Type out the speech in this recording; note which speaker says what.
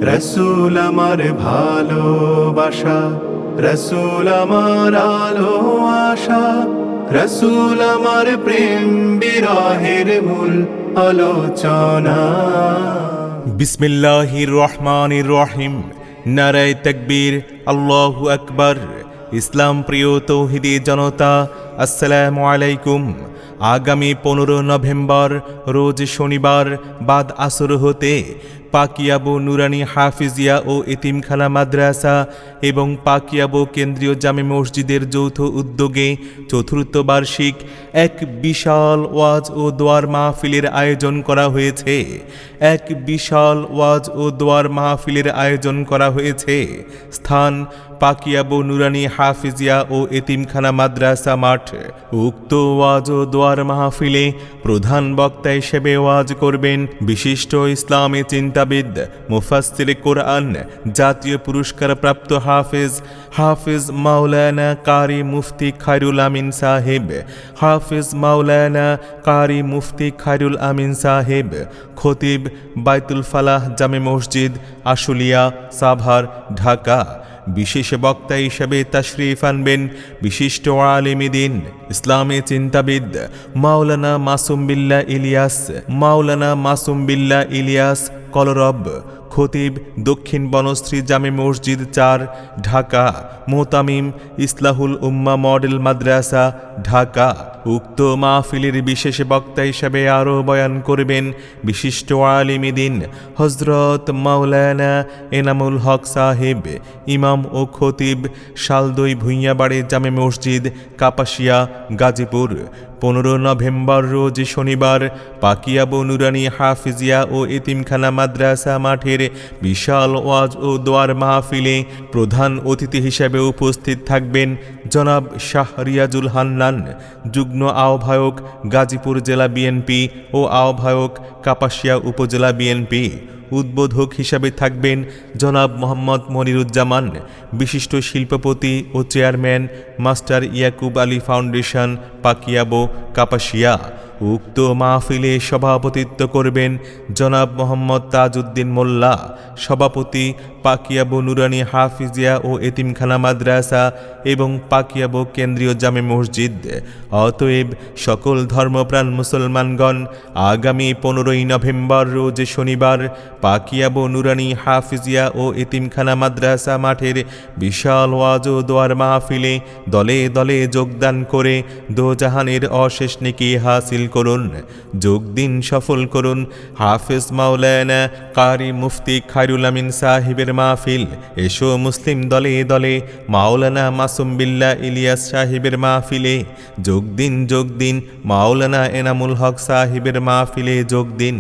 Speaker 1: রসুল আমার ভালোবাসা, রসুল আমার আলো আশা, রসুল আমার প্রেম বিরহের মূল আলোচনা।
Speaker 2: বিসমিল্লাহির রহমানির রহিম। নারায়ে তাকবীর, আল্লাহু আকবার। ইসলাম প্রিয় তৌহিদি জনতা, আসসালামু আলাইকুম। আগামী 15 নভেম্বর রোজ শনিবার বাদ আসর হতে পাকিয়াবো নুরানি হাফিজিয়া ও এতিমখানা মাদ্রাসা এবং পাকিয়াবো কেন্দ্রীয় জামে মসজিদের যৌথ উদ্যোগে চতুর্থ বার্ষিক এক বিশাল ওয়াজ ও দোয়ার মাহফিলের আয়োজন করা হয়েছে। এক বিশাল ওয়াজ ও দোয়ার মাহফিলের আয়োজন করা হয়েছে। স্থান পাকিয়াবো নুরানি হাফিজিয়া ও এতিমখানা মাদ্রাসা মাঠ। উক্ত ওয়াজ ও দোয়ার মাহফিলে প্রধান বক্তা হিসেবে ওয়াজ করবেন বিশিষ্ট ইসলামী চিন্তাবিদ, মুফাসসিরে কোরআন, জাতীয় পুরস্কার প্রাপ্ত হাফেজ মাওলানা কারি মুফতি খায়রুল আমিন সাহেব। হাফেজ মাওলানা কারি মুফতি খায়রুল আমিন সাহেব। খতিব বাইতুল ফালাহ জামে মসজিদ, আশুলিয়া, সাভার, ঢাকা। বিশেষ বক্তা হিসেবে তাশরিফ আনবেন বিশিষ্ট আলেম দ্বীন, ইসলামী চিন্তাবিদ মাওলানা মাসুম বিল্লাহ ইলিয়াস কলরব। খতিব দক্ষিণ বনশ্রী জামে মসজিদ 4, ঢাকা। মোতামিম ইসলাহুল উম্মাহ মডেল মাদ্রাসা, ঢাকা। উক্ত মাহফিলের বিশেষ বক্তা হিসেবে আরও বয়ান করবেন বিশিষ্ট আলেম দ্বীন হযরত মাওলানা এনামুল হক সাহেব, ইমাম ও খতিব শালদই ভূঁইয়াবাড়ি জামে মসজিদ, কাপাসিয়া, গাজীপুর। 15 নভেম্বর রোজ শনিবার পাকিয়াবো নুরানি হাফিজিয়া ও এতিমখানা মাদ্রাসা মাঠের বিশাল ওয়াজ ও দোয়ার মাহফিলে প্রধান অতিথি হিসেবে উপস্থিত থাকবেন জনাব শাহ রিয়াজুল হান্নান, যুগ্ম আহ্বায়ক গাজীপুর জেলা বিএনপি ও আহ্বায়ক কাপাসিয়া উপজেলা বিএনপি। উদ্বোধক হিসাবে থাকবেন জনাব মোহাম্মদ মনিরুজ্জামান, বিশিষ্ট শিল্পপতি ও chairman, master Yakub Ali foundation, Pakiabo, Kapasia. উক্ত মাহফিলে সভাপতিত্ব করবেন জনাব মোহাম্মদ তাজউদ্দিন মোল্লা, সভাপতি পাকিয়াবো নুরানি হাফিজিয়া ও এতিমখানা মাদ্রাসা এবং পাকিয়াবো কেন্দ্রীয় জামে মসজিদ। অতএব সকল ধর্মপ্রাণ মুসলমানগণ আগামী 15 নভেম্বর রোজ শনিবার পাকিয়াবো নুরানি হাফিজিয়া ও এতিমখানা মাদ্রাসা মাঠের বিশাল ওয়াজ ও দোয়ার মাহফিলে দলে দলে যোগদান করে দোজাহানের অশেষ নেকি হাসিল করুন। যোগ দিন, সফল করুন। হাফেজ মাওলানা কারি মুফতি খায়রুল আমিন সাহেবের মাহফিল। এসো মুসলিম দলে দলে মাওলানা মাসুম বিল্লাহ ইলিয়াস সাহেবের মাহফিলে যোগ দিন। মাওলানা এনামুল হক সাহেবের মাহফিলে যোগ দিন।